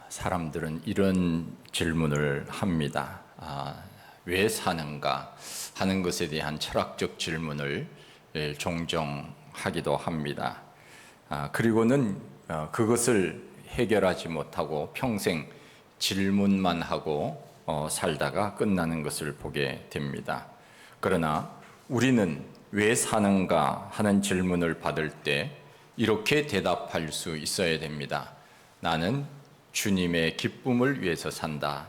사람들은 이런 질문을 합니다. 왜 사는가 하는 것에 대한 철학적 질문을 종종 하기도 합니다. 그리고는 그것을 해결하지 못하고 평생 질문만 하고 살다가 끝나는 것을 보게 됩니다. 그러나 우리는 왜 사는가 하는 질문을 받을 때 이렇게 대답할 수 있어야 됩니다. 나는 주님의 기쁨을 위해서 산다.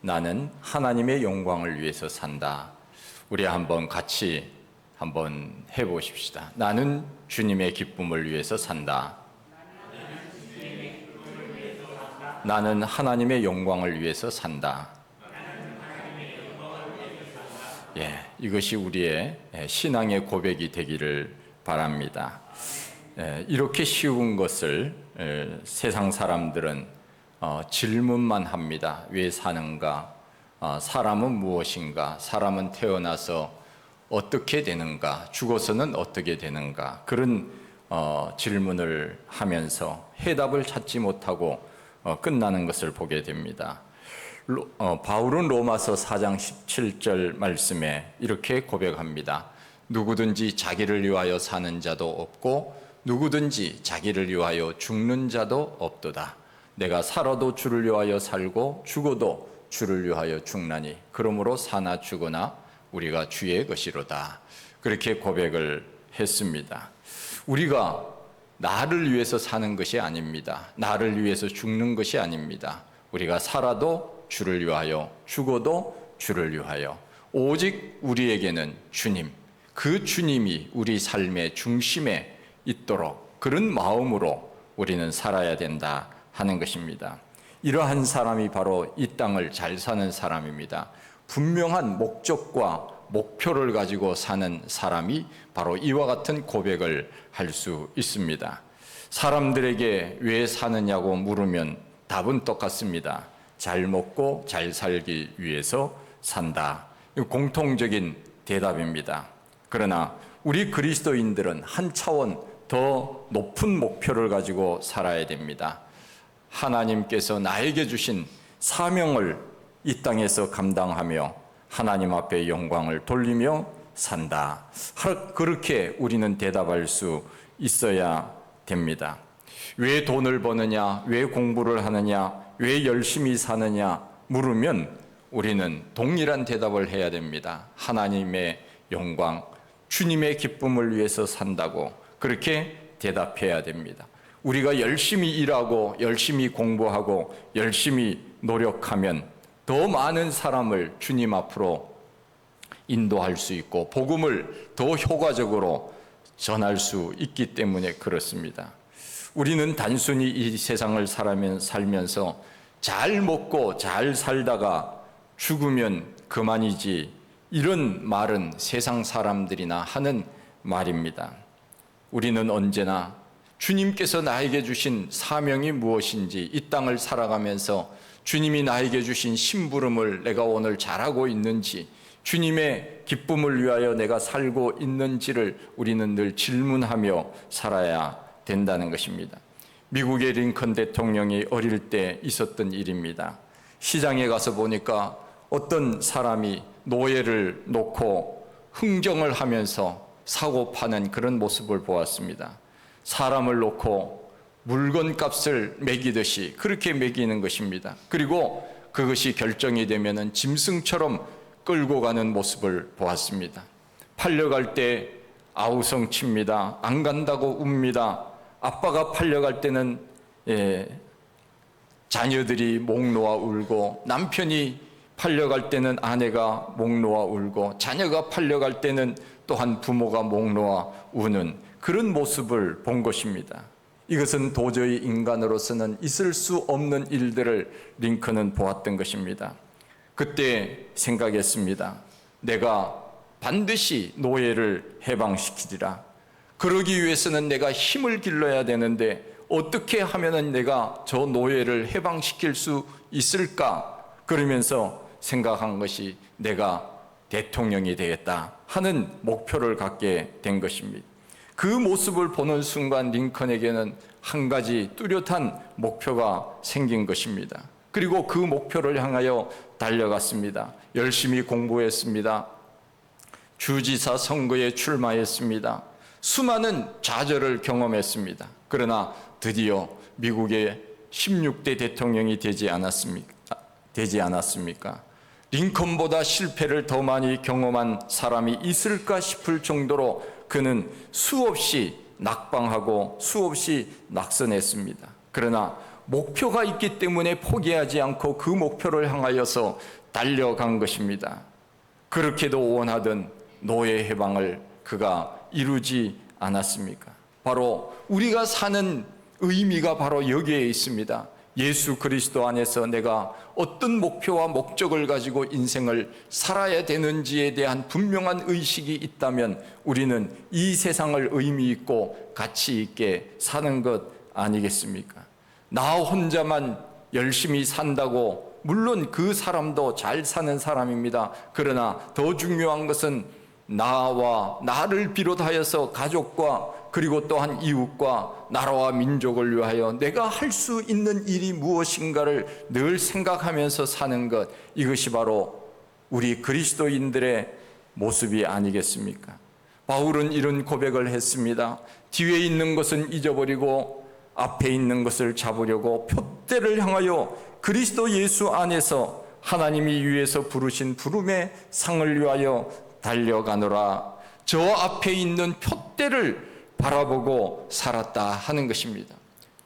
나는 하나님의 영광을 위해서 산다. 우리 한번 같이 한번 해보십시다. 나는 주님의 기쁨을 위해서 산다. 나는 하나님의 영광을 위해서 산다. 이것이 우리의 신앙의 고백이 되기를 바랍니다. 이렇게 쉬운 것을 세상 사람들은 질문만 합니다. 왜 사는가? 사람은 무엇인가? 사람은 태어나서 어떻게 되는가? 죽어서는 어떻게 되는가? 그런 질문을 하면서 해답을 찾지 못하고 끝나는 것을 보게 됩니다. 바울은 로마서 4장 17절 말씀에 이렇게 고백합니다. 누구든지 자기를 위하여 사는 자도 없고 누구든지 자기를 위하여 죽는 자도 없도다. 내가 살아도 주를 위하여 살고 죽어도 주를 위하여 죽나니 그러므로 사나 죽으나 우리가 주의 것이로다. 그렇게 고백을 했습니다. 우리가 나를 위해서 사는 것이 아닙니다. 나를 위해서 죽는 것이 아닙니다. 우리가 살아도 주를 위하여 죽어도 주를 위하여 오직 우리에게는 주님, 그 주님이 우리 삶의 중심에 있도록 그런 마음으로 우리는 살아야 된다 하는 것입니다. 이러한 사람이 바로 이 땅을 잘 사는 사람입니다. 분명한 목적과 목표를 가지고 사는 사람이 바로 이와 같은 고백을 할 수 있습니다. 사람들에게 왜 사느냐고 물으면 답은 똑같습니다. 잘 먹고 잘 살기 위해서 산다. 공통적인 대답입니다. 그러나 우리 그리스도인들은 한 차원 더 높은 목표를 가지고 살아야 됩니다. 하나님께서 나에게 주신 사명을 이 땅에서 감당하며 하나님 앞에 영광을 돌리며 산다. 그렇게 우리는 대답할 수 있어야 됩니다. 왜 돈을 버느냐? 왜 공부를 하느냐? 왜 열심히 사느냐? 물으면 우리는 동일한 대답을 해야 됩니다. 하나님의 영광, 주님의 기쁨을 위해서 산다고 그렇게 대답해야 됩니다. 우리가 열심히 일하고 열심히 공부하고 열심히 노력하면 더 많은 사람을 주님 앞으로 인도할 수 있고 복음을 더 효과적으로 전할 수 있기 때문에 그렇습니다. 우리는 단순히 이 세상을 살면서 잘 먹고 잘 살다가 죽으면 그만이지 이런 말은 세상 사람들이나 하는 말입니다. 우리는 언제나 주님께서 나에게 주신 사명이 무엇인지 이 땅을 살아가면서 주님이 나에게 주신 심부름을 내가 오늘 잘하고 있는지 주님의 기쁨을 위하여 내가 살고 있는지를 우리는 늘 질문하며 살아야 된다는 것입니다. 미국의 링컨 대통령이 어릴 때 있었던 일입니다. 시장에 가서 보니까 어떤 사람이 노예를 놓고 흥정을 하면서 사고 파는 그런 모습을 보았습니다. 사람을 놓고 물건값을 매기듯이 그렇게 매기는 것입니다. 그리고 그것이 결정이 되면은 짐승처럼 끌고 가는 모습을 보았습니다. 팔려갈 때 아우성 칩니다. 안 간다고 웁니다. 아빠가 팔려갈 때는 자녀들이 목 놓아 울고 남편이 팔려갈 때는 아내가 목 놓아 울고 자녀가 팔려갈 때는 또한 부모가 목 놓아 우는 그런 모습을 본 것입니다. 이것은 도저히 인간으로서는 있을 수 없는 일들을 링컨은 보았던 것입니다. 그때 생각했습니다. 내가 반드시 노예를 해방시키리라. 그러기 위해서는 내가 힘을 길러야 되는데 어떻게 하면 내가 저 노예를 해방시킬 수 있을까? 그러면서 생각한 것이 내가 대통령이 되겠다 하는 목표를 갖게 된 것입니다. 그 모습을 보는 순간 링컨에게는 한 가지 뚜렷한 목표가 생긴 것입니다. 그리고 그 목표를 향하여 달려갔습니다. 열심히 공부했습니다. 주지사 선거에 출마했습니다. 수많은 좌절을 경험했습니다. 그러나 드디어 미국의 16대 대통령이 되지 않았습니까? 링컨보다 실패를 더 많이 경험한 사람이 있을까 싶을 정도로 그는 수없이 낙방하고 수없이 낙선했습니다. 그러나 목표가 있기 때문에 포기하지 않고 그 목표를 향하여서 달려간 것입니다. 그렇게도 원하던 노예 해방을 그가 이루지 않았습니까? 바로 우리가 사는 의미가 바로 여기에 있습니다. 예수 그리스도 안에서 내가 어떤 목표와 목적을 가지고 인생을 살아야 되는지에 대한 분명한 의식이 있다면 우리는 이 세상을 의미 있고 가치 있게 사는 것 아니겠습니까? 나 혼자만 열심히 산다고, 물론 그 사람도 잘 사는 사람입니다. 그러나 더 중요한 것은 나와 나를 비롯하여서 가족과 그리고 또한 이웃과 나라와 민족을 위하여 내가 할 수 있는 일이 무엇인가를 늘 생각하면서 사는 것, 이것이 바로 우리 그리스도인들의 모습이 아니겠습니까? 바울은 이런 고백을 했습니다. 뒤에 있는 것은 잊어버리고 앞에 있는 것을 잡으려고 표대를 향하여 그리스도 예수 안에서 하나님이 위에서 부르신 부름의 상을 위하여 달려가노라. 저 앞에 있는 표대를 바라보고 살았다 하는 것입니다.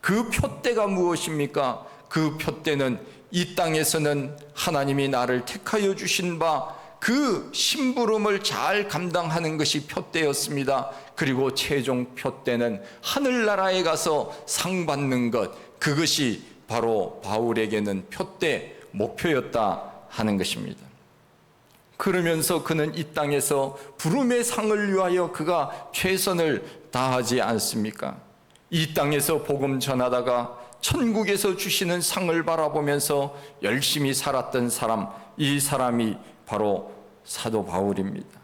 그 표대가 무엇입니까? 그 표대는 이 땅에서는 하나님이 나를 택하여 주신 바 그 심부름을 잘 감당하는 것이 표대였습니다. 그리고 최종 표대는 하늘나라에 가서 상 받는 것, 그것이 바로 바울에게는 표대 목표였다 하는 것입니다. 그러면서 그는 이 땅에서 부름의 상을 위하여 그가 최선을 다하지 않습니까? 이 땅에서 복음 전하다가 천국에서 주시는 상을 바라보면서 열심히 살았던 사람, 이 사람이 바로 사도 바울입니다.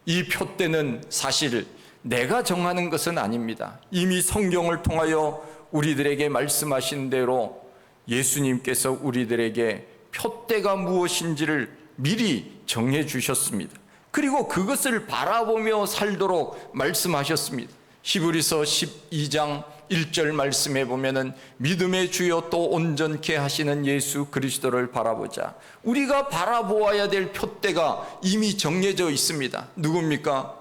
이 표대는 사실 내가 정하는 것은 아닙니다. 이미 성경을 통하여 우리들에게 말씀하신 대로 예수님께서 우리들에게 표대가 무엇인지를 미리 정해 주셨습니다. 그리고 그것을 바라보며 살도록 말씀하셨습니다. 히브리서 12장 1절 말씀에 보면은 믿음의 주여 또 온전케 하시는 예수 그리스도를 바라보자. 우리가 바라보아야 될 표대가 이미 정해져 있습니다. 누굽니까?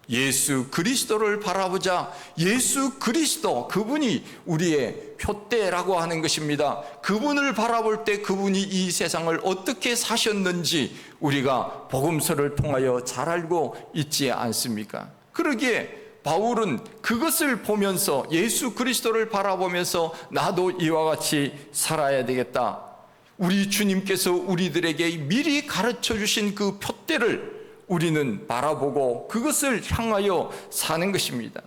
예수 그리스도를 바라보자. 예수 그리스도, 그분이 우리의 표대라고 하는 것입니다. 그분을 바라볼 때 그분이 이 세상을 어떻게 사셨는지 우리가 복음서를 통하여 잘 알고 있지 않습니까? 그러기에 바울은 그것을 보면서, 예수 그리스도를 바라보면서 나도 이와 같이 살아야 되겠다. 우리 주님께서 우리들에게 미리 가르쳐 주신 그 표대를 우리는 바라보고 그것을 향하여 사는 것입니다.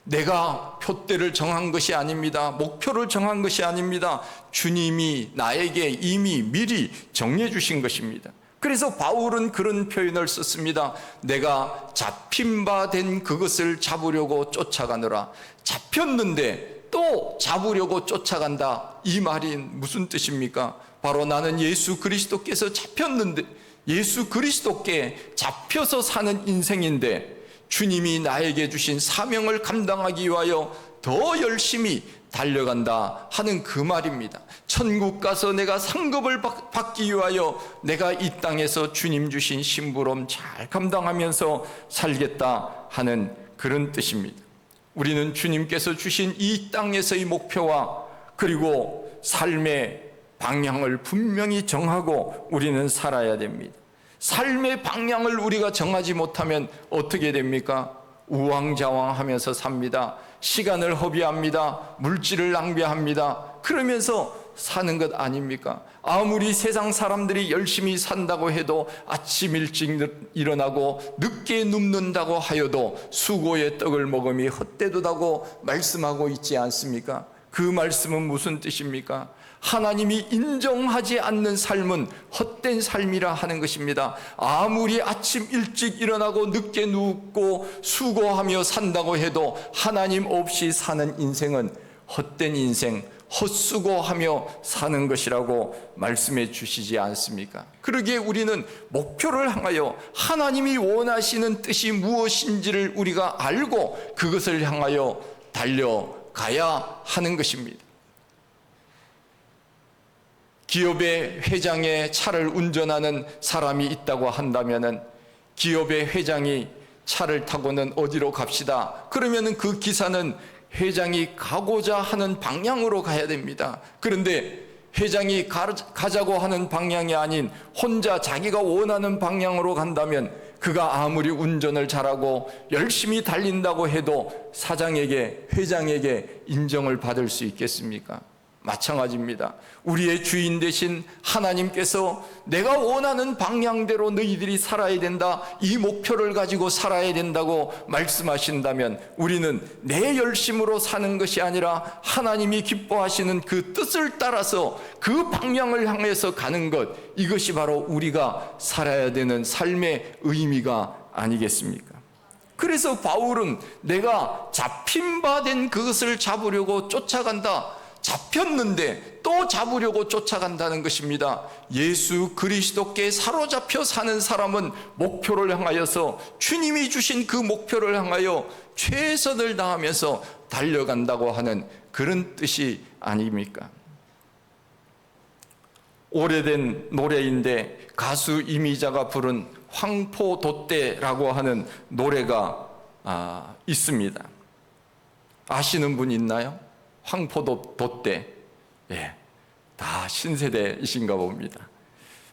내가 표대를 정한 것이 아닙니다. 목표를 정한 것이 아닙니다. 주님이 나에게 이미 미리 정해 주신 것입니다. 그래서 바울은 그런 표현을 썼습니다. 내가 잡힌 바 된 그것을 잡으려고 쫓아가느라. 잡혔는데 또 잡으려고 쫓아간다. 이 말이 무슨 뜻입니까? 바로 나는 예수 그리스도께서 잡혔는데, 예수 그리스도께 잡혀서 사는 인생인데 주님이 나에게 주신 사명을 감당하기 위하여 더 열심히 달려간다 하는 그 말입니다. 천국 가서 내가 상급을 받기 위하여 내가 이 땅에서 주님 주신 심부름 잘 감당하면서 살겠다 하는 그런 뜻입니다. 우리는 주님께서 주신 이 땅에서의 목표와 그리고 삶의 방향을 분명히 정하고 우리는 살아야 됩니다. 삶의 방향을 우리가 정하지 못하면 어떻게 됩니까? 우왕좌왕하면서 삽니다. 시간을 허비합니다. 물질을 낭비합니다. 그러면서 사는 것 아닙니까? 아무리 세상 사람들이 열심히 산다고 해도 아침 일찍 일어나고 늦게 눕는다고 하여도 수고의 떡을 먹음이 헛되도다고 말씀하고 있지 않습니까? 그 말씀은 무슨 뜻입니까? 하나님이 인정하지 않는 삶은 헛된 삶이라 하는 것입니다. 아무리 아침 일찍 일어나고 늦게 눕고 수고하며 산다고 해도 하나님 없이 사는 인생은 헛된 인생, 헛수고하며 사는 것이라고 말씀해 주시지 않습니까? 그러기에 우리는 목표를 향하여 하나님이 원하시는 뜻이 무엇인지를 우리가 알고 그것을 향하여 달려가야 하는 것입니다. 기업의 회장의 차를 운전하는 사람이 있다고 한다면은 기업의 회장이 차를 타고는 어디로 갑시다. 그러면은 그 기사는 회장이 가고자 하는 방향으로 가야 됩니다. 그런데 회장이 가자고 하는 방향이 아닌 혼자 자기가 원하는 방향으로 간다면 그가 아무리 운전을 잘하고 열심히 달린다고 해도 사장에게, 회장에게 인정을 받을 수 있겠습니까? 마찬가지입니다. 우리의 주인 되신 하나님께서 내가 원하는 방향대로 너희들이 살아야 된다, 이 목표를 가지고 살아야 된다고 말씀하신다면 우리는 내 열심으로 사는 것이 아니라 하나님이 기뻐하시는 그 뜻을 따라서 그 방향을 향해서 가는 것, 이것이 바로 우리가 살아야 되는 삶의 의미가 아니겠습니까? 그래서 바울은 내가 잡힌 바 된 그것을 잡으려고 쫓아간다, 잡혔는데 또 잡으려고 쫓아간다는 것입니다. 예수 그리스도께 사로잡혀 사는 사람은 목표를 향하여서 주님이 주신 그 목표를 향하여 최선을 다하면서 달려간다고 하는 그런 뜻이 아닙니까? 오래된 노래인데 가수 이미자가 부른 황포도떼라고 하는 노래가 있습니다. 아시는 분 있나요? 황포도떼. 예, 다 신세대이신가 봅니다.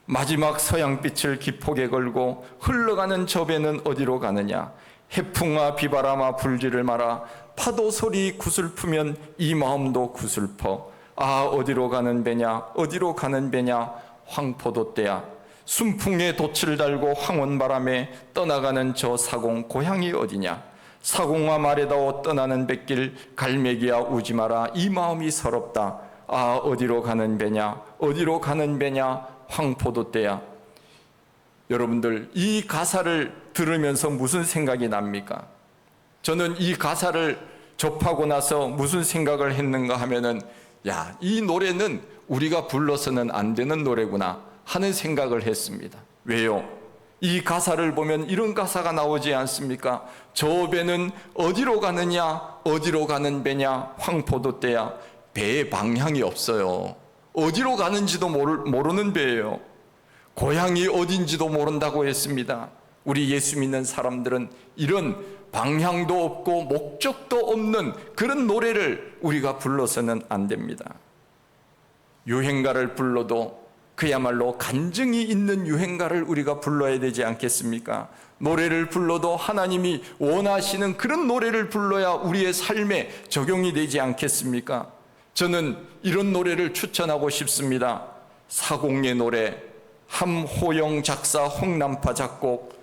마지막 서양빛을 기폭에 걸고 흘러가는 저 배는 어디로 가느냐? 해풍아 비바람아 불지를 마라. 파도 소리 구슬프면 이 마음도 구슬퍼. 아, 어디로 가는 배냐? 어디로 가는 배냐? 황포도떼야. 순풍에 돛을 달고 황혼바람에 떠나가는 저 사공 고향이 어디냐? 사공아 말에다오 떠나는 뱃길 갈매기야 우지 마라. 이 마음이 서럽다. 아, 어디로 가는 배냐? 어디로 가는 배냐? 황포도떼야. 여러분들, 이 가사를 들으면서 무슨 생각이 납니까? 저는 이 가사를 접하고 나서 무슨 생각을 했는가 하면은, 야, 이 노래는 우리가 불러서는 안 되는 노래구나 하는 생각을 했습니다. 왜요? 이 가사를 보면 이런 가사가 나오지 않습니까? 저 배는 어디로 가느냐? 어디로 가는 배냐? 황포도떼야. 배의 방향이 없어요. 어디로 가는지도 모르는 배예요. 고향이 어딘지도 모른다고 했습니다. 우리 예수 믿는 사람들은 이런 방향도 없고 목적도 없는 그런 노래를 우리가 불러서는 안 됩니다. 유행가를 불러도 그야말로 간증이 있는 유행가를 우리가 불러야 되지 않겠습니까? 노래를 불러도 하나님이 원하시는 그런 노래를 불러야 우리의 삶에 적용이 되지 않겠습니까? 저는 이런 노래를 추천하고 싶습니다. 사공의 노래, 함호영 작사 홍남파 작곡.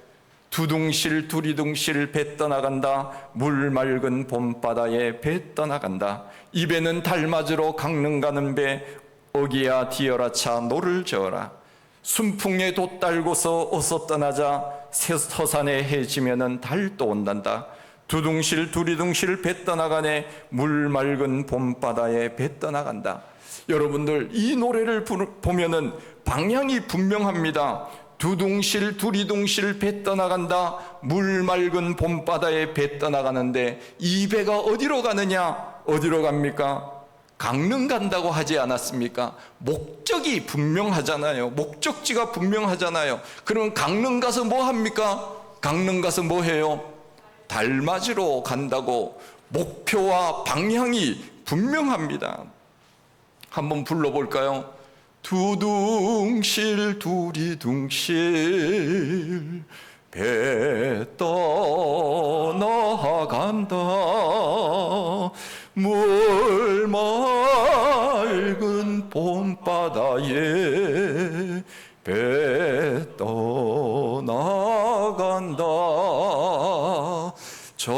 두둥실 두리둥실 배 떠나간다. 물 맑은 봄바다에 배 떠나간다. 이 배는 달 맞으러 강릉 가는 배. 어기야 디어라 차 노를 저어라. 순풍에 돛 달고서 어서 떠나자. 서산에 해 지면은 달 또 온단다. 두둥실 두리둥실 배 떠나가네. 물 맑은 봄바다에 배 떠나간다. 여러분들, 이 노래를 보면은 방향이 분명합니다. 두둥실 두리둥실 배 떠나간다. 물 맑은 봄바다에 배 떠나가는데 이 배가 어디로 가느냐? 어디로 갑니까? 강릉 간다고 하지 않았습니까? 목적이 분명하잖아요. 목적지가 분명하잖아요. 그러면 강릉 가서 뭐 합니까? 강릉 가서 뭐 해요? 달 맞으러 간다고 목표와 방향이 분명합니다. 한번 불러볼까요? 두둥실 두리둥실 배 떠나간다. 물 맑은 봄바다에 배 떠나간다. 저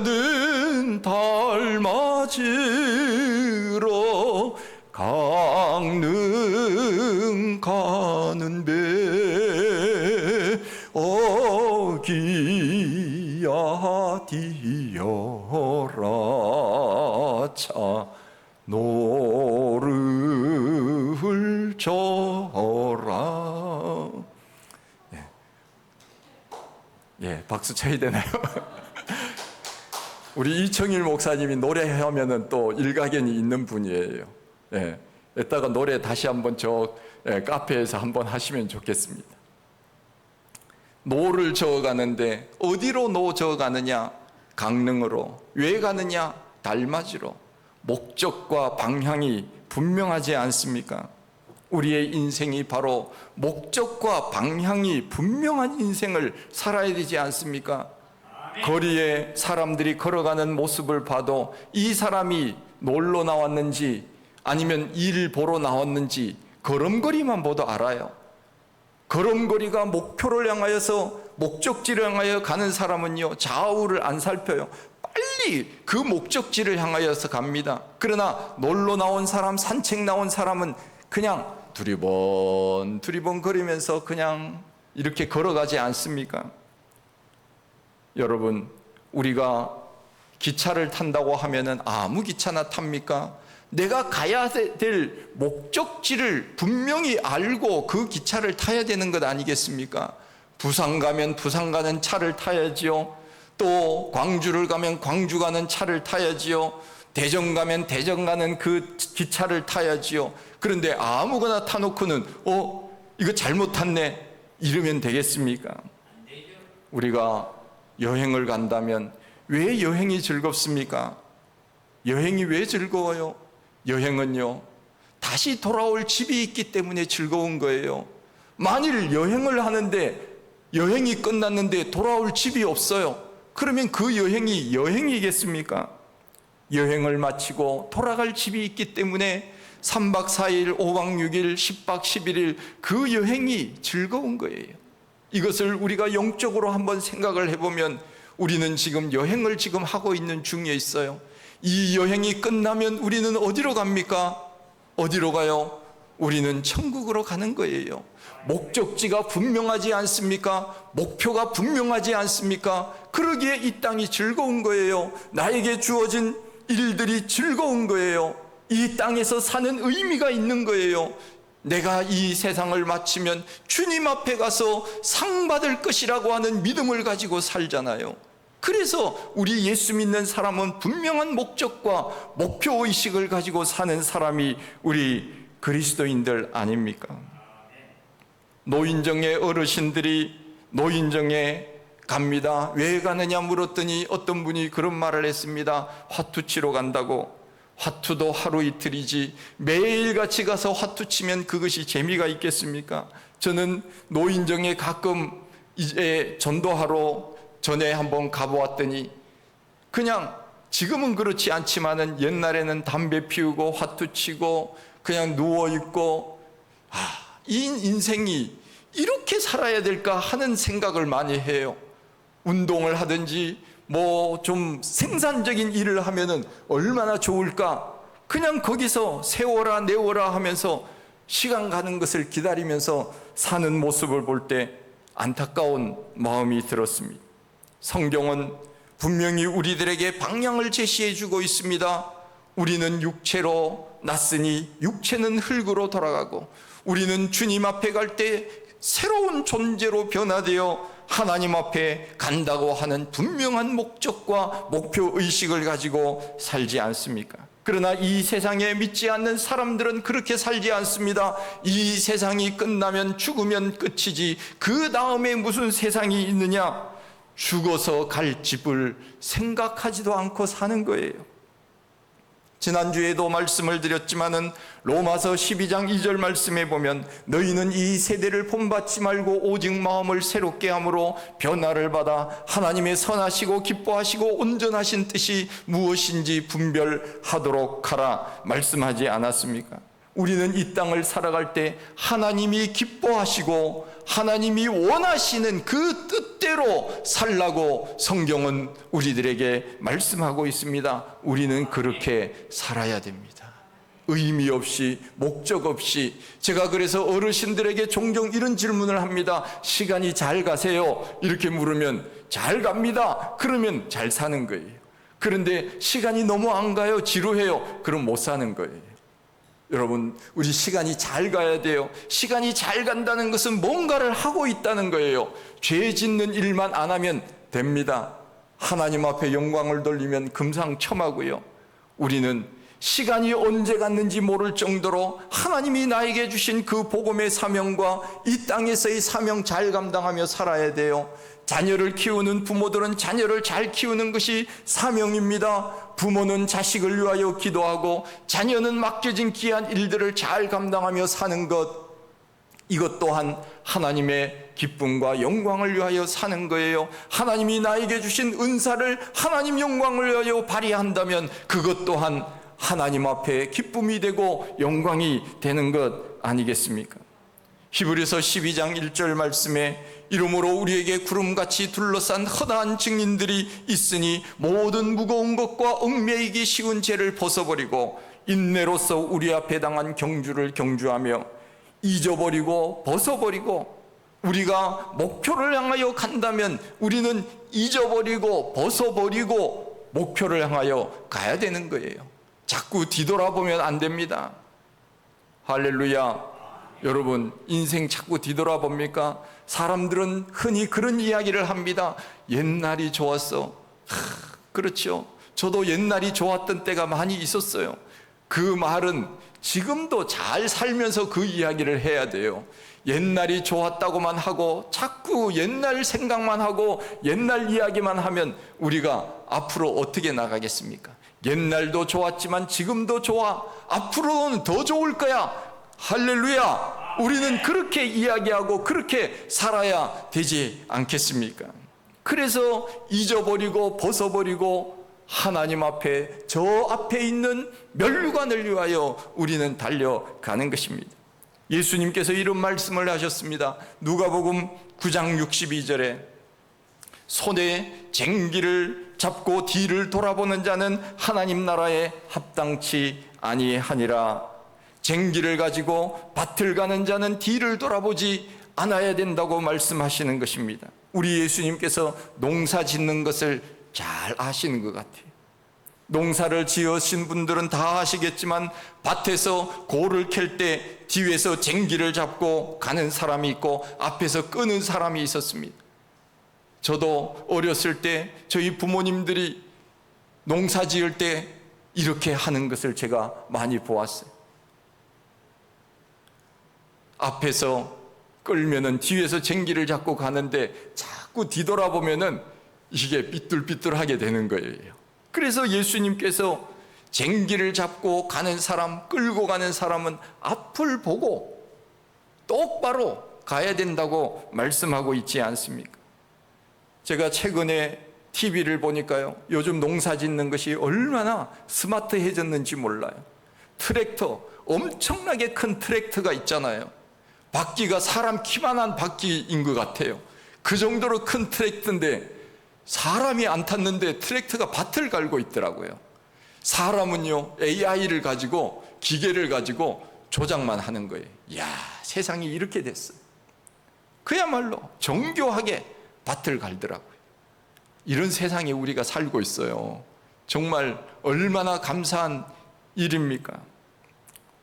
배는 달 맞은 강릉 가는 배 어기야 디어라 차 노를 져라. 예, 박수 쳐야 되나요? 우리 이청일 목사님이 노래하면은 또 일가견이 있는 분이에요. 예, 이따가 노래 다시 한번 저 카페에서 한번 하시면 좋겠습니다. 노를 저어가는데 어디로 노 저어가느냐? 강릉으로. 왜 가느냐? 달맞이로. 목적과 방향이 분명하지 않습니까? 우리의 인생이 바로 목적과 방향이 분명한 인생을 살아야 되지 않습니까? 거리에 사람들이 걸어가는 모습을 봐도 이 사람이 놀러 나왔는지 아니면 일 보러 나왔는지 걸음걸이만 봐도 알아요. 걸음걸이가 목표를 향하여서 목적지를 향하여 가는 사람은요, 좌우를 안 살펴요. 빨리 그 목적지를 향하여서 갑니다. 그러나 놀러 나온 사람, 산책 나온 사람은 그냥 두리번 거리면서 그냥 이렇게 걸어가지 않습니까? 여러분, 우리가 기차를 탄다고 하면은 아무 기차나 탑니까? 내가 가야 될 목적지를 분명히 알고 그 기차를 타야 되는 것 아니겠습니까? 부산 가면 부산 가는 차를 타야지요. 또 광주를 가면 광주 가는 차를 타야지요. 대전 가면 대전 가는 그 기차를 타야지요. 그런데 아무거나 타놓고는 이거 잘못 탔네 이러면 되겠습니까? 우리가 여행을 간다면 왜 여행이 즐겁습니까? 여행이 왜 즐거워요? 여행은요, 다시 돌아올 집이 있기 때문에 즐거운 거예요. 만일 여행을 하는데 여행이 끝났는데 돌아올 집이 없어요. 그러면 그 여행이 여행이겠습니까? 여행을 마치고 돌아갈 집이 있기 때문에 3박 4일, 5박 6일, 10박 11일 그 여행이 즐거운 거예요. 이것을 우리가 영적으로 한번 생각을 해보면 우리는 지금 여행을 지금 하고 있는 중에 있어요. 이 여행이 끝나면 우리는 어디로 갑니까? 어디로 가요? 우리는 천국으로 가는 거예요. 목적지가 분명하지 않습니까? 목표가 분명하지 않습니까? 그러기에 이 땅이 즐거운 거예요. 나에게 주어진 일들이 즐거운 거예요. 이 땅에서 사는 의미가 있는 거예요. 내가 이 세상을 마치면 주님 앞에 가서 상 받을 것이라고 하는 믿음을 가지고 살잖아요. 그래서 우리 예수 믿는 사람은 분명한 목적과 목표의식을 가지고 사는 사람이 우리 그리스도인들 아닙니까? 노인정의 어르신들이 노인정에 갑니다. 왜 가느냐 물었더니 어떤 분이 그런 말을 했습니다. 화투 치러 간다고. 화투도 하루 이틀이지 매일같이 가서 화투 치면 그것이 재미가 있겠습니까? 저는 노인정에 가끔 이제 전도하러 전에 한번 가보았더니 그냥 지금은 그렇지 않지만은 옛날에는 담배 피우고 화투 치고 그냥 누워있고 이 인생이 이렇게 살아야 될까 하는 생각을 많이 해요. 운동을 하든지 뭐 좀 생산적인 일을 하면은 얼마나 좋을까? 그냥 거기서 세워라 내워라 하면서 시간 가는 것을 기다리면서 사는 모습을 볼 때 안타까운 마음이 들었습니다. 성경은 분명히 우리들에게 방향을 제시해 주고 있습니다. 우리는 육체로 났으니 육체는 흙으로 돌아가고 우리는 주님 앞에 갈 때 새로운 존재로 변화되어 하나님 앞에 간다고 하는 분명한 목적과 목표의식을 가지고 살지 않습니까? 그러나 이 세상에 믿지 않는 사람들은 그렇게 살지 않습니다. 이 세상이 끝나면 죽으면 끝이지 그 다음에 무슨 세상이 있느냐? 죽어서 갈 집을 생각하지도 않고 사는 거예요. 지난주에도 말씀을 드렸지만은 로마서 12장 2절 말씀에 보면 너희는 이 세대를 본받지 말고 오직 마음을 새롭게 함으로 변화를 받아 하나님의 선하시고 기뻐하시고 온전하신 뜻이 무엇인지 분별하도록 하라 말씀하지 않았습니까? 우리는 이 땅을 살아갈 때 하나님이 기뻐하시고 하나님이 원하시는 그 뜻대로 살라고 성경은 우리들에게 말씀하고 있습니다. 우리는 그렇게 살아야 됩니다. 의미 없이, 목적 없이. 제가 그래서 어르신들에게 종종 이런 질문을 합니다. 시간이 잘 가세요? 이렇게 물으면 잘 갑니다. 그러면 잘 사는 거예요. 그런데 시간이 너무 안 가요? 지루해요? 그럼 못 사는 거예요. 여러분, 우리 시간이 잘 가야 돼요. 시간이 잘 간다는 것은 뭔가를 하고 있다는 거예요. 죄 짓는 일만 안 하면 됩니다. 하나님 앞에 영광을 돌리면 금상첨화고요. 우리는 시간이 언제 갔는지 모를 정도로 하나님이 나에게 주신 그 복음의 사명과 이 땅에서의 사명 잘 감당하며 살아야 돼요. 자녀를 키우는 부모들은 자녀를 잘 키우는 것이 사명입니다. 부모는 자식을 위하여 기도하고 자녀는 맡겨진 귀한 일들을 잘 감당하며 사는 것, 이것 또한 하나님의 기쁨과 영광을 위하여 사는 거예요. 하나님이 나에게 주신 은사를 하나님 영광을 위하여 발휘한다면 그것 또한 하나님 앞에 기쁨이 되고 영광이 되는 것 아니겠습니까? 히브리서 12장 1절 말씀에 이러므로 우리에게 구름같이 둘러싼 허다한 증인들이 있으니 모든 무거운 것과 얽매이기 쉬운 죄를 벗어버리고 인내로서 우리 앞에 당한 경주를 경주하며 잊어버리고 벗어버리고, 우리가 목표를 향하여 간다면 우리는 잊어버리고 벗어버리고 목표를 향하여 가야 되는 거예요. 자꾸 뒤돌아보면 안 됩니다. 할렐루야. 여러분, 인생 자꾸 뒤돌아봅니까? 사람들은 흔히 그런 이야기를 합니다. 옛날이 좋았어. 그렇죠. 저도 옛날이 좋았던 때가 많이 있었어요. 그 말은 지금도 잘 살면서 그 이야기를 해야 돼요. 옛날이 좋았다고만 하고 자꾸 옛날 생각만 하고 옛날 이야기만 하면 우리가 앞으로 어떻게 나가겠습니까? 옛날도 좋았지만 지금도 좋아. 앞으로는 더 좋을 거야. 할렐루야. 우리는 그렇게 이야기하고 그렇게 살아야 되지 않겠습니까? 그래서 잊어버리고 벗어버리고 하나님 앞에, 저 앞에 있는 면류관을 위하여 우리는 달려가는 것입니다. 예수님께서 이런 말씀을 하셨습니다. 누가복음 9장 62절에 손에 쟁기를 잡고 뒤를 돌아보는 자는 하나님 나라에 합당치 아니하니라. 쟁기를 가지고 밭을 가는 자는 뒤를 돌아보지 않아야 된다고 말씀하시는 것입니다. 우리 예수님께서 농사 짓는 것을 잘 아시는 것 같아요. 농사를 지으신 분들은 다 아시겠지만 밭에서 고를 캘 때 뒤에서 쟁기를 잡고 가는 사람이 있고 앞에서 끄는 사람이 있었습니다. 저도 어렸을 때 저희 부모님들이 농사 지을 때 이렇게 하는 것을 제가 많이 보았어요. 앞에서 끌면은 뒤에서 쟁기를 잡고 가는데 자꾸 뒤돌아보면은 이게 삐뚤삐뚤하게 되는 거예요. 그래서 예수님께서 쟁기를 잡고 가는 사람, 끌고 가는 사람은 앞을 보고 똑바로 가야 된다고 말씀하고 있지 않습니까? 제가 최근에 TV를 보니까요, 요즘 농사 짓는 것이 얼마나 스마트해졌는지 몰라요. 트랙터, 엄청나게 큰 트랙터가 있잖아요. 바퀴가 사람 키만한 바퀴인 것 같아요. 그 정도로 큰 트랙터인데 사람이 안 탔는데 트랙터가 밭을 갈고 있더라고요. 사람은요, AI를 가지고, 기계를 가지고 조작만 하는 거예요. 이야, 세상이 이렇게 됐어요. 그야말로 정교하게 밭을 갈더라고요. 이런 세상에 우리가 살고 있어요. 정말 얼마나 감사한 일입니까?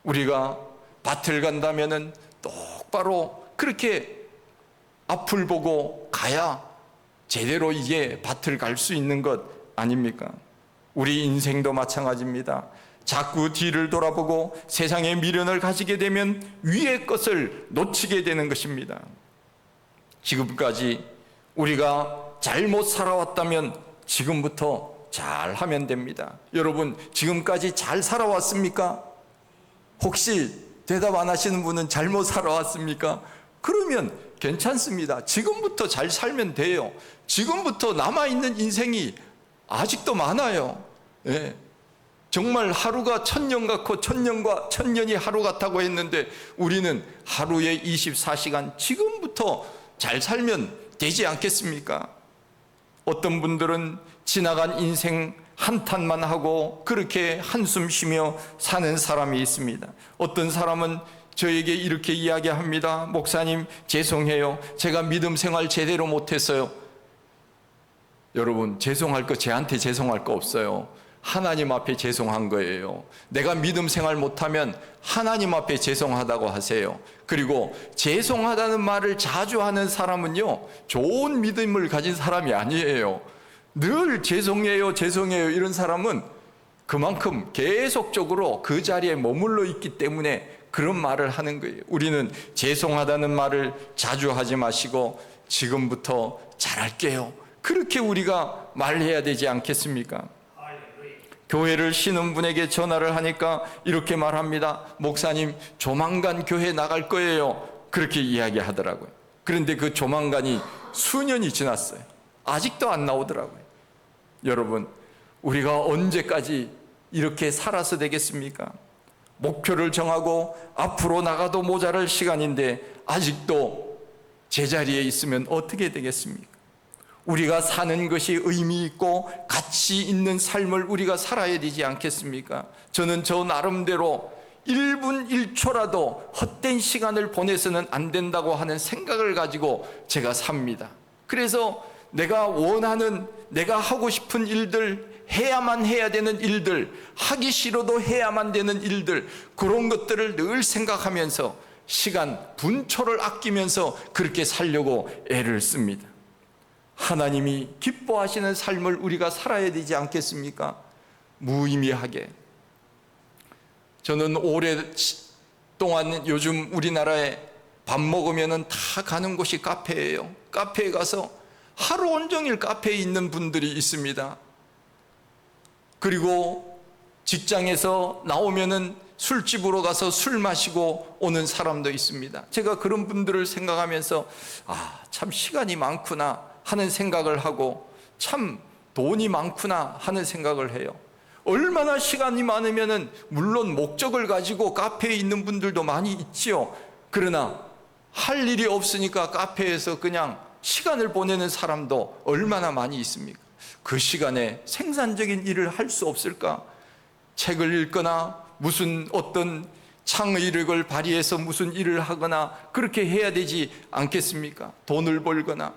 우리가 밭을 간다면은 똑바로 그렇게 앞을 보고 가야 제대로 이게 밭을 갈 수 있는 것 아닙니까? 우리 인생도 마찬가지입니다. 자꾸 뒤를 돌아보고 세상의 미련을 가지게 되면 위의 것을 놓치게 되는 것입니다. 지금까지 우리가 잘못 살아왔다면 지금부터 잘하면 됩니다. 여러분, 지금까지 잘 살아왔습니까? 혹시 대답 안 하시는 분은 잘못 살아왔습니까? 그러면 괜찮습니다. 지금부터 잘 살면 돼요. 지금부터 남아있는 인생이 아직도 많아요. 예. 정말 하루가 천년 같고 천년과 천년이 하루 같다고 했는데 우리는 하루에 24시간 지금부터 잘 살면 되지 않겠습니까? 어떤 분들은 지나간 인생 한탄만 하고 그렇게 한숨 쉬며 사는 사람이 있습니다. 어떤 사람은 저에게 이렇게 이야기합니다. 목사님, 죄송해요. 제가 믿음 생활 제대로 못했어요. 여러분, 죄송할 거, 제한테 죄송할 거 없어요. 하나님 앞에 죄송한 거예요. 내가 믿음 생활 못하면 하나님 앞에 죄송하다고 하세요. 그리고 죄송하다는 말을 자주 하는 사람은요, 좋은 믿음을 가진 사람이 아니에요. 늘 죄송해요, 죄송해요 이런 사람은 그만큼 계속적으로 그 자리에 머물러 있기 때문에 그런 말을 하는 거예요. 우리는 죄송하다는 말을 자주 하지 마시고 지금부터 잘할게요, 그렇게 우리가 말해야 되지 않겠습니까? 교회를 쉬는 분에게 전화를 하니까 이렇게 말합니다. 목사님, 조만간 교회 나갈 거예요, 그렇게 이야기하더라고요. 그런데 그 조만간이 수년이 지났어요. 아직도 안 나오더라고요. 여러분, 우리가 언제까지 이렇게 살아서 되겠습니까? 목표를 정하고 앞으로 나가도 모자랄 시간인데 아직도 제자리에 있으면 어떻게 되겠습니까? 우리가 사는 것이 의미 있고 가치 있는 삶을 우리가 살아야 되지 않겠습니까? 저는 저 나름대로 1분 1초라도 헛된 시간을 보내서는 안 된다고 하는 생각을 가지고 제가 삽니다. 그래서 내가 원하는, 내가 하고 싶은 일들, 해야만 해야 되는 일들, 하기 싫어도 해야만 되는 일들, 그런 것들을 늘 생각하면서 시간, 분초를 아끼면서 그렇게 살려고 애를 씁니다. 하나님이 기뻐하시는 삶을 우리가 살아야 되지 않겠습니까? 무의미하게. 저는 오랫동안 요즘 우리나라에 밥 먹으면 다 가는 곳이 카페예요. 카페에 가서 하루 온종일 카페에 있는 분들이 있습니다. 그리고 직장에서 나오면은 술집으로 가서 술 마시고 오는 사람도 있습니다. 제가 그런 분들을 생각하면서 참 시간이 많구나 하는 생각을 하고 참 돈이 많구나 하는 생각을 해요. 얼마나 시간이 많으면은 물론 목적을 가지고 카페에 있는 분들도 많이 있지요. 그러나 할 일이 없으니까 카페에서 그냥 시간을 보내는 사람도 얼마나 많이 있습니까? 그 시간에 생산적인 일을 할 수 없을까? 책을 읽거나 무슨 어떤 창의력을 발휘해서 무슨 일을 하거나 그렇게 해야 되지 않겠습니까? 돈을 벌거나.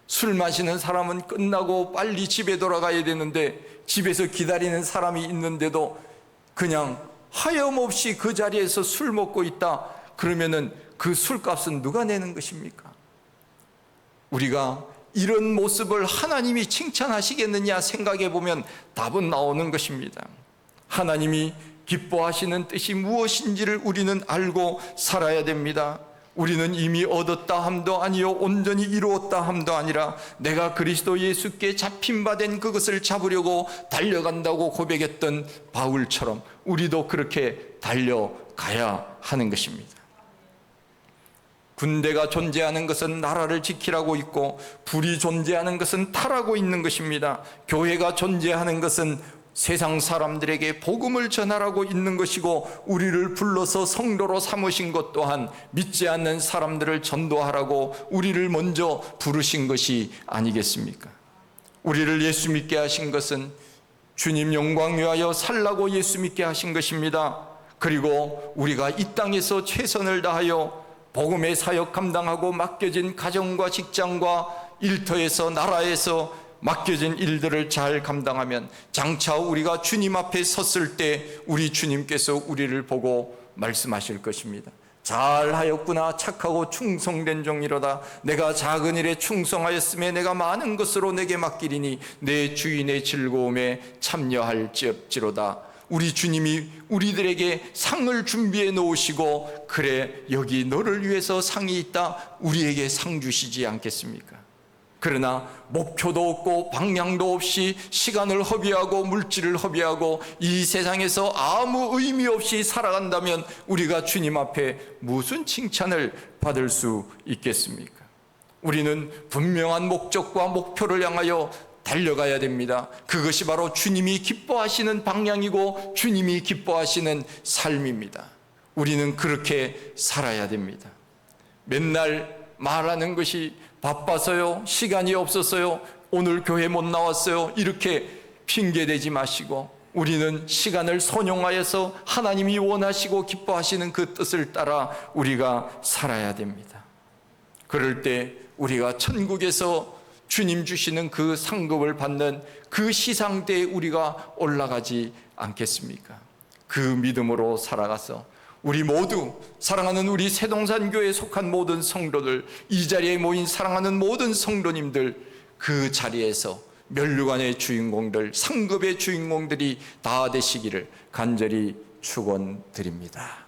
술 마시는 사람은 끝나고 빨리 집에 돌아가야 되는데 집에서 기다리는 사람이 있는데도 그냥 하염없이 그 자리에서 술 먹고 있다. 그러면은 그 술값은 누가 내는 것입니까? 우리가 이런 모습을 하나님이 칭찬하시겠느냐 생각해 보면 답은 나오는 것입니다. 하나님이 기뻐하시는 뜻이 무엇인지를 우리는 알고 살아야 됩니다. 우리는 이미 얻었다 함도 아니요 온전히 이루었다 함도 아니라 내가 그리스도 예수께 잡힌 바 된 그것을 잡으려고 달려간다고 고백했던 바울처럼 우리도 그렇게 달려가야 하는 것입니다. 군대가 존재하는 것은 나라를 지키라고 있고 불이 존재하는 것은 탈하고 있는 것입니다. 교회가 존재하는 것은 세상 사람들에게 복음을 전하라고 있는 것이고 우리를 불러서 성도로 삼으신 것 또한 믿지 않는 사람들을 전도하라고 우리를 먼저 부르신 것이 아니겠습니까? 우리를 예수 믿게 하신 것은 주님 영광 위하여 살라고 예수 믿게 하신 것입니다. 그리고 우리가 이 땅에서 최선을 다하여 복음의 사역 감당하고 맡겨진 가정과 직장과 일터에서 나라에서 맡겨진 일들을 잘 감당하면 장차 우리가 주님 앞에 섰을 때 우리 주님께서 우리를 보고 말씀하실 것입니다. 잘하였구나 착하고 충성된 종이로다. 내가 작은 일에 충성하였으며 내가 많은 것으로 내게 맡기리니 내 주인의 즐거움에 참여할지로다. 우리 주님이 우리들에게 상을 준비해 놓으시고 그래 여기 너를 위해서 상이 있다 우리에게 상 주시지 않겠습니까? 그러나 목표도 없고 방향도 없이 시간을 허비하고 물질을 허비하고 이 세상에서 아무 의미 없이 살아간다면 우리가 주님 앞에 무슨 칭찬을 받을 수 있겠습니까? 우리는 분명한 목적과 목표를 향하여 달려가야 됩니다. 그것이 바로 주님이 기뻐하시는 방향이고 주님이 기뻐하시는 삶입니다. 우리는 그렇게 살아야 됩니다. 맨날 말하는 것이 바빠서요, 시간이 없었어요, 오늘 교회 못 나왔어요, 이렇게 핑계대지 마시고 우리는 시간을 선용하여서 하나님이 원하시고 기뻐하시는 그 뜻을 따라 우리가 살아야 됩니다. 그럴 때 우리가 천국에서 주님 주시는 그 상급을 받는 그 시상대에 우리가 올라가지 않겠습니까? 그 믿음으로 살아가서 우리 모두, 사랑하는 우리 새동산교회에 속한 모든 성도들, 이 자리에 모인 사랑하는 모든 성도님들, 그 자리에서 면류관의 주인공들, 상급의 주인공들이 다 되시기를 간절히 축원드립니다.